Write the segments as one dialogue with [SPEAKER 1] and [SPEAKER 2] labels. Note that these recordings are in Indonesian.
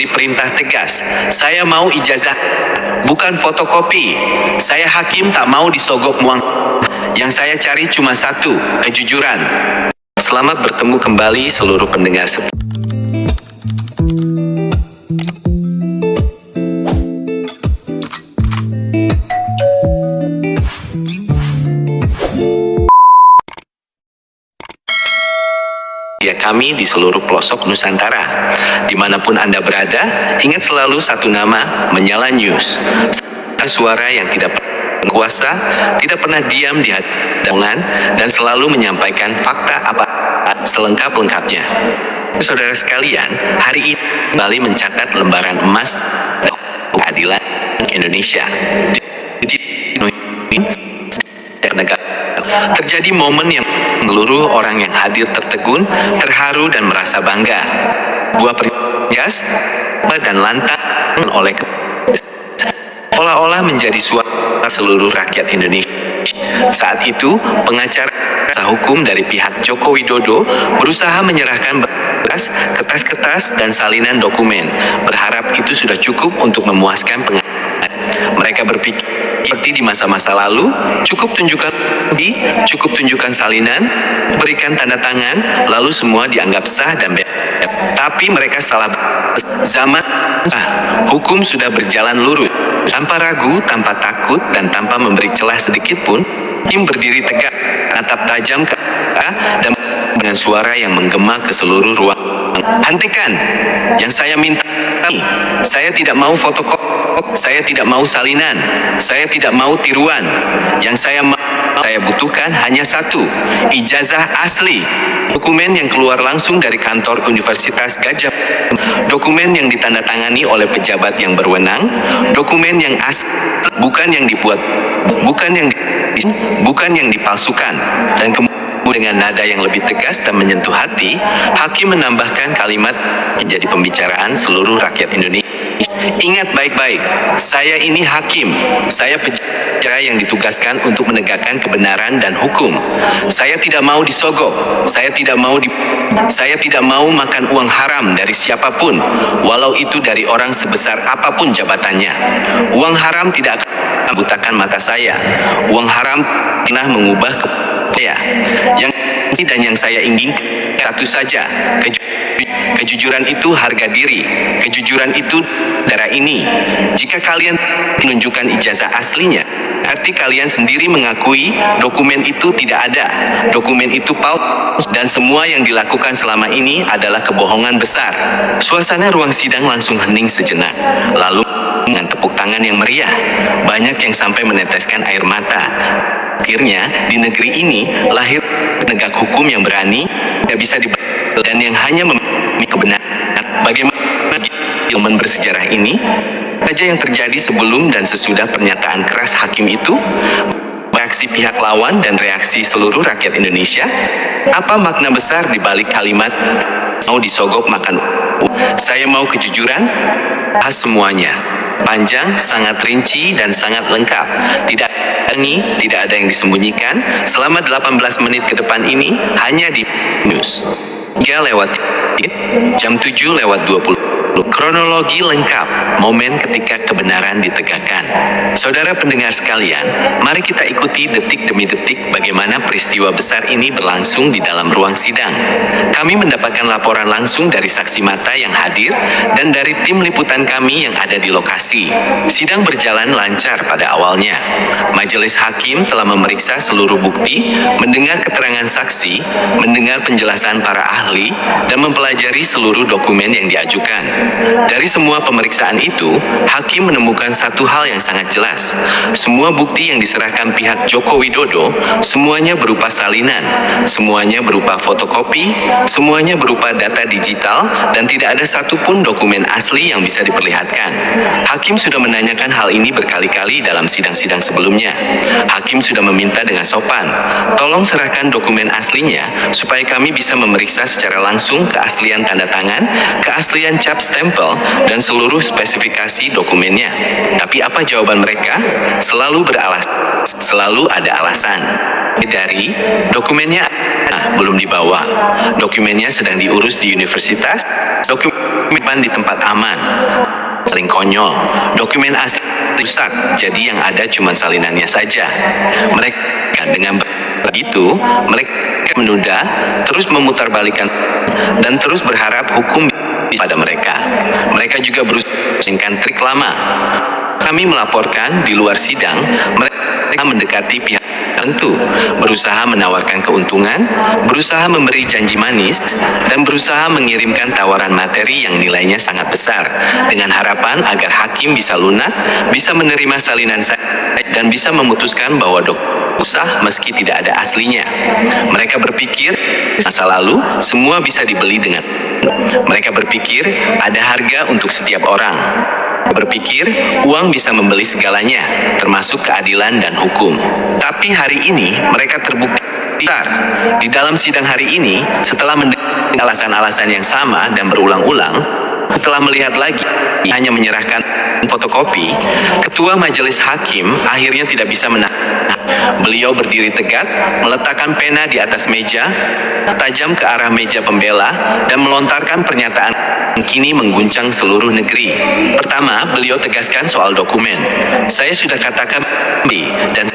[SPEAKER 1] perintah tegas. Saya mau ijazah, bukan fotokopi. Saya hakim tak mau disogok muang. Yang saya cari cuma satu, kejujuran. Selamat bertemu kembali seluruh pendengar setia. Kami di seluruh pelosok Nusantara. Dimanapun Anda berada, ingat selalu satu nama, Menyala News. Suara yang tidak pernah kuasa, tidak pernah diam di hadapan, dan selalu menyampaikan fakta apa selengkap-lengkapnya. Saudara sekalian, hari ini kembali mencatat lembaran emas keadilan Indonesia. Terjadi momen yang seluruh orang yang hadir tertegun, terharu dan merasa bangga. Buah perjas dan lantang oleh seolah-olah menjadi suara seluruh rakyat Indonesia. Saat itu, pengacara hukum dari pihak Joko Widodo berusaha menyerahkan kertas-kertas dan salinan dokumen, berharap itu sudah cukup untuk memuaskan pengacara. Mereka berpikir seperti di masa-masa lalu, cukup tunjukkan salinan, berikan tanda tangan, lalu semua dianggap sah dan bebas. Tapi mereka salah. Zaman hukum sudah berjalan lurus, tanpa ragu, tanpa takut, dan tanpa memberi celah sedikit pun. Hakim berdiri tegak, natap tajam ke dan dengan suara yang menggema ke seluruh ruang. Hentikan! Yang saya minta, saya tidak mau fotokopi. Saya tidak mau salinan, saya tidak mau tiruan. Yang saya butuhkan hanya satu, ijazah asli. Dokumen yang keluar langsung dari kantor Universitas Gadjah. Dokumen yang ditandatangani oleh pejabat yang berwenang. Dokumen yang asli, bukan yang dibuat, bukan yang dipalsukan. Dan kemudian dengan nada yang lebih tegas dan menyentuh hati, hakim menambahkan kalimat menjadi pembicaraan seluruh rakyat Indonesia. Ingat baik-baik, saya ini hakim, saya penjara yang ditugaskan untuk menegakkan kebenaran dan hukum. Saya tidak mau disogok, saya tidak mau makan uang haram dari siapapun, walau itu dari orang sebesar apapun jabatannya. Uang haram tidak akan membutakan mata saya, uang haram pernah mengubah saya. Yang saya inginkan satu saja, kejujuran itu harga diri, kejujuran itu darah ini. Jika kalian menunjukkan ijazah aslinya, arti kalian sendiri mengakui dokumen itu tidak ada, dokumen itu palsu, dan semua yang dilakukan selama ini adalah kebohongan besar. Suasana ruang sidang langsung hening sejenak, lalu dengan tepuk tangan yang meriah, banyak yang sampai meneteskan air mata. Akhirnya, di negeri ini lahir penegak hukum yang berani, tidak bisa dan yang hanya memiliki kebenaran. Bagaimana momen bersejarah ini saja yang terjadi sebelum dan sesudah pernyataan keras hakim itu, reaksi pihak lawan dan reaksi seluruh rakyat Indonesia. Apa makna besar di balik kalimat mau disogok makan? Saya mau kejujuran. Bahas semuanya panjang, sangat rinci dan sangat lengkap. Tidak ada yang disembunyikan selama 18 menit ke depan ini hanya di News. 3 lewat jam 7 lewat 20. Kronologi lengkap, momen ketika kebenaran ditegakkan. Saudara pendengar sekalian, mari kita ikuti detik demi detik bagaimana peristiwa besar ini berlangsung di dalam ruang sidang. Kami mendapatkan laporan langsung dari saksi mata yang hadir dan dari tim liputan kami yang ada di lokasi. Sidang berjalan lancar pada awalnya. Majelis hakim telah memeriksa seluruh bukti, mendengar keterangan saksi, mendengar penjelasan para ahli, dan mempelajari seluruh dokumen yang diajukan. Dari semua pemeriksaan itu, hakim menemukan satu hal yang sangat jelas. Semua bukti yang diserahkan pihak Joko Widodo, semuanya berupa salinan, semuanya berupa fotokopi, semuanya berupa data digital, dan tidak ada satupun dokumen asli yang bisa diperlihatkan. Hakim sudah menanyakan hal ini berkali-kali dalam sidang-sidang sebelumnya. Hakim sudah meminta dengan sopan, tolong serahkan dokumen aslinya, supaya kami bisa memeriksa secara langsung keaslian tanda tangan, keaslian cap stempel, dan seluruh spesifikasi dokumennya. Tapi apa jawaban mereka? Selalu selalu ada alasan. Dari dokumennya belum dibawa, dokumennya sedang diurus di universitas, dokumen di tempat aman. Saling konyol, dokumen asli rusak, jadi yang ada cuma salinannya saja. Mereka dengan begitu, mereka menunda, terus memutarbalikkan, dan terus berharap hukum pada mereka. Mereka juga berusaha dengan trik lama. Kami melaporkan di luar sidang, mereka mendekati pihak tertentu, berusaha menawarkan keuntungan, berusaha memberi janji manis, dan berusaha mengirimkan tawaran materi yang nilainya sangat besar, dengan harapan agar hakim bisa lunak, bisa menerima salinan dan bisa memutuskan bahwa sah meski tidak ada aslinya. Mereka berpikir masa lalu semua bisa dibeli dengan. Mereka berpikir ada harga untuk setiap orang. Berpikir uang bisa membeli segalanya, termasuk keadilan dan hukum. Tapi hari ini mereka terbukti besar. Di dalam sidang hari ini, setelah mendengar alasan-alasan yang sama dan berulang-ulang, setelah melihat lagi hanya menyerahkan fotokopi, ketua majelis hakim akhirnya tidak bisa menahan. Beliau berdiri tegak, meletakkan pena di atas meja, tajam ke arah meja pembela, dan melontarkan pernyataan yang kini mengguncang seluruh negeri. Pertama, beliau tegaskan soal dokumen. Saya sudah katakan dan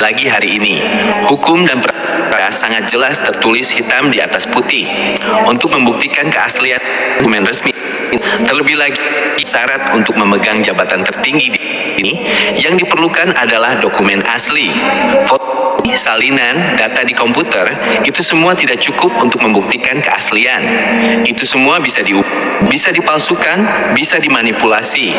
[SPEAKER 1] lagi hari ini, hukum dan peraturan sangat jelas tertulis hitam di atas putih untuk membuktikan keaslian dokumen resmi. Terlebih lagi, syarat untuk memegang jabatan tertinggi di ini yang diperlukan adalah dokumen asli. Foto, salinan, data di komputer, itu semua tidak cukup untuk membuktikan keaslian. Itu semua bisa dipalsukan, bisa dimanipulasi.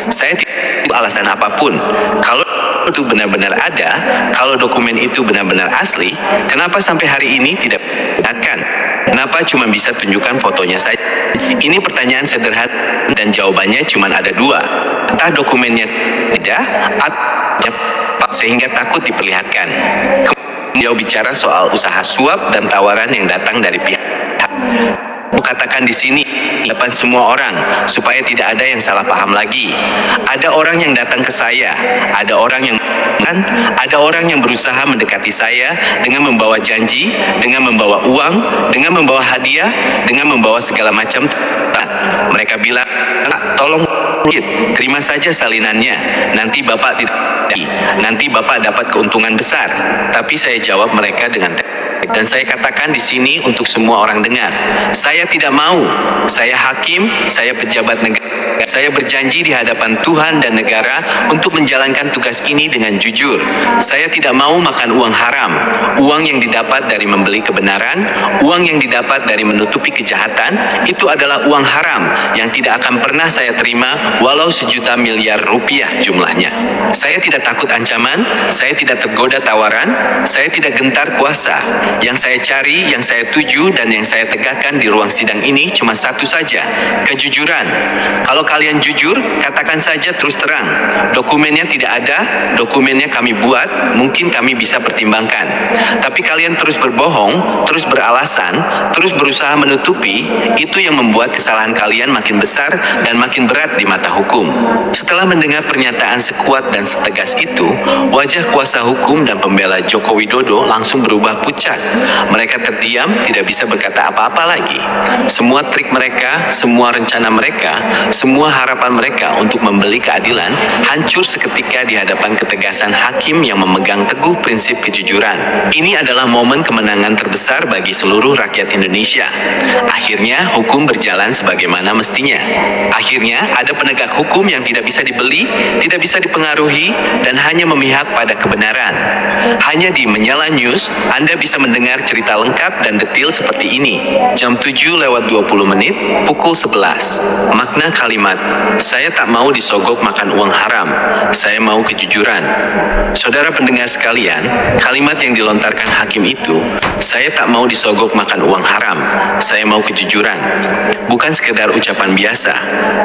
[SPEAKER 1] Saya tidak tahu alasan apapun. Kalau itu benar-benar ada, kalau dokumen itu benar-benar asli, kenapa sampai hari ini tidak dilihatkan? Kenapa cuma bisa tunjukkan fotonya saja? Ini pertanyaan sederhana dan jawabannya cuma ada dua. Entah dokumennya tidak, atau sehingga takut diperlihatkan. Kemudian dia bicara soal usaha suap dan tawaran yang datang dari pihak. Katakan di sini depan semua orang supaya tidak ada yang salah paham lagi. Ada orang yang datang ke saya, ada orang yang berusaha mendekati saya dengan membawa janji, dengan membawa uang, dengan membawa hadiah, dengan membawa segala macam. Mereka bilang, tolong terima saja salinannya, nanti Bapak dapat keuntungan besar. Tapi saya jawab mereka dengan dan saya katakan di sini untuk semua orang dengar, saya tidak mau. Saya hakim, saya pejabat negara. Saya berjanji di hadapan Tuhan dan negara untuk menjalankan tugas ini dengan jujur. Saya tidak mau makan uang haram, uang yang didapat dari membeli kebenaran, uang yang didapat dari menutupi kejahatan. Itu adalah uang haram yang tidak akan pernah saya terima walau sejuta miliar rupiah jumlahnya. Saya tidak takut ancaman, saya tidak tergoda tawaran, saya tidak gentar kuasa. Yang saya cari, yang saya tuju, dan yang saya tegakkan di ruang sidang ini cuma satu saja, kejujuran. Kalau kalian jujur, katakan saja terus terang. Dokumennya tidak ada, dokumennya kami buat, mungkin kami bisa pertimbangkan. Tapi kalian terus berbohong, terus beralasan, terus berusaha menutupi, itu yang membuat kesalahan kalian makin besar dan makin berat di mata hukum. Setelah mendengar pernyataan sekuat dan setegas itu, wajah kuasa hukum dan pembela Joko Widodo langsung berubah pucat. Mereka terdiam, tidak bisa berkata apa-apa lagi. Semua trik mereka, semua rencana mereka, semua harapan mereka untuk membeli keadilan hancur seketika di hadapan ketegasan hakim yang memegang teguh prinsip kejujuran. Ini adalah momen kemenangan terbesar bagi seluruh rakyat Indonesia. Akhirnya hukum berjalan sebagaimana mestinya. Akhirnya ada penegak hukum yang tidak bisa dibeli, tidak bisa dipengaruhi, dan hanya memihak pada kebenaran. Hanya di Menyala News, Anda bisa mendengar cerita lengkap dan detail seperti ini. Jam 7:20, pukul 11. Makna kalimat kalimat, "Saya tak mau disogok makan uang haram, saya mau kejujuran." Saudara pendengar sekalian, kalimat yang dilontarkan hakim itu, "Saya tak mau disogok makan uang haram, saya mau kejujuran," bukan sekedar ucapan biasa.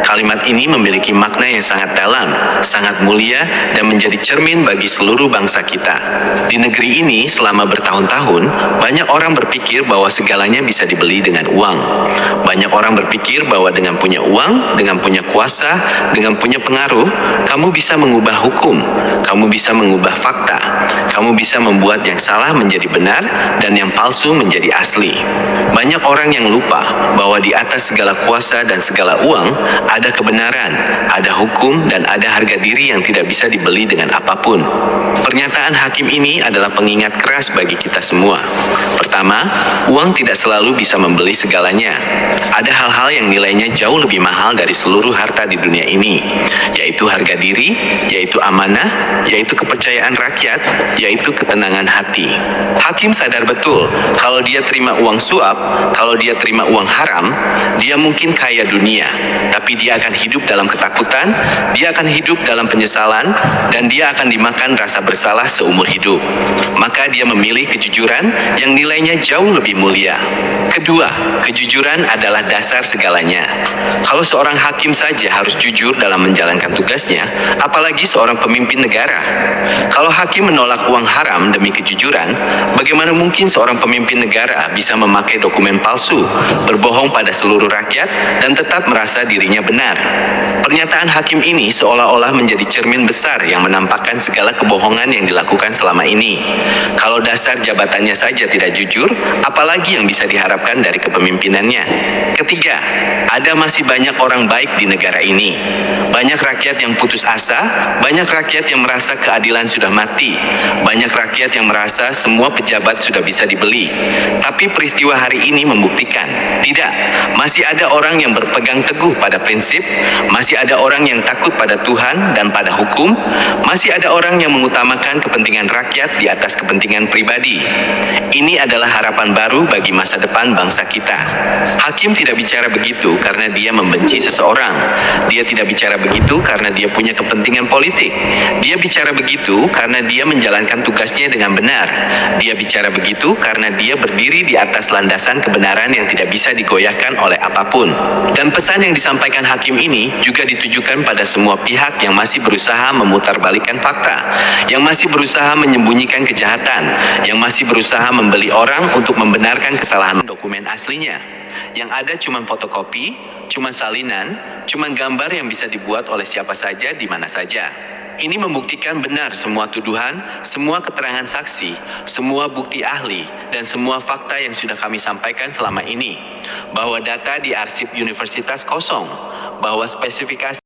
[SPEAKER 1] Kalimat ini memiliki makna yang sangat dalam, sangat mulia, dan menjadi cermin bagi seluruh bangsa kita. Di negeri ini, selama bertahun-tahun, banyak orang berpikir bahwa segalanya bisa dibeli dengan uang. Banyak orang berpikir bahwa dengan punya uang, dengan punya kuasa, dengan punya pengaruh, kamu bisa mengubah hukum, kamu bisa mengubah fakta, kamu bisa membuat yang salah menjadi benar dan yang palsu menjadi asli. Banyak orang yang lupa bahwa di atas segala kuasa dan segala uang ada kebenaran, ada hukum, dan ada harga diri yang tidak bisa dibeli dengan apapun. Pernyataan hakim ini adalah pengingat keras bagi kita semua. Pertama, uang tidak selalu bisa membeli segalanya. Ada hal-hal yang nilainya jauh lebih mahal dari seluruh harta di dunia ini, yaitu harga diri, yaitu amanah, yaitu kepercayaan rakyat, yaitu ketenangan hati. Hakim sadar betul, kalau dia terima uang suap, kalau dia terima uang haram, dia mungkin kaya dunia, tapi dia akan hidup dalam ketakutan, dia akan hidup dalam penyesalan, dan dia akan dimakan rasa bersalah seumur hidup. Maka dia memilih kejujuran yang nilainya jauh lebih mulia. Kedua, kejujuran adalah dasar segalanya. Kalau seorang hakim saja harus jujur dalam menjalankan tugasnya, apalagi seorang pemimpin negara. Kalau hakim menolak uang haram demi kejujuran, bagaimana mungkin seorang pemimpin negara bisa memakai dokumen palsu, berbohong pada seluruh rakyat, dan tetap merasa dirinya benar? Pernyataan hakim ini seolah-olah menjadi cermin besar yang menampakkan segala kebohongan yang dilakukan selama ini. Kalau dasar jabatannya saja tidak jujur, apalagi yang bisa diharapkan dari kepemimpinannya? Ketiga, ada masih banyak orang baik di negara ini. Banyak rakyat yang putus asa, banyak rakyat yang merasa keadilan sudah mati, banyak rakyat yang merasa semua pejabat sudah bisa dibeli. Tapi peristiwa hari ini membuktikan, tidak, masih ada orang yang berpegang teguh pada prinsip, masih ada orang yang takut pada Tuhan dan pada hukum, masih ada orang yang mengutamakan kepentingan rakyat di atas kepentingan pribadi. Ini adalah harapan baru bagi masa depan bangsa kita. Hakim tidak bicara begitu karena dia membenci seseorang. Dia tidak bicara begitu karena dia punya kepentingan politik. Dia bicara begitu karena dia menjalankan tugasnya dengan benar. Dia bicara begitu karena dia berdiri di atas landasan kebenaran yang tidak bisa digoyahkan oleh apapun. Dan pesan yang disampaikan hakim ini juga ditujukan pada semua pihak yang masih berusaha memutarbalikkan fakta, yang masih berusaha menyembunyikan kejahatan, yang masih berusaha membeli orang untuk membenarkan kesalahan dokumen aslinya. Yang ada cuma fotokopi, cuma salinan, cuma gambar yang bisa dibuat oleh siapa saja di mana saja. Ini membuktikan benar semua tuduhan, semua keterangan saksi, semua bukti ahli, dan semua fakta yang sudah kami sampaikan selama ini. Bahwa data di arsip universitas kosong, bahwa spesifikasi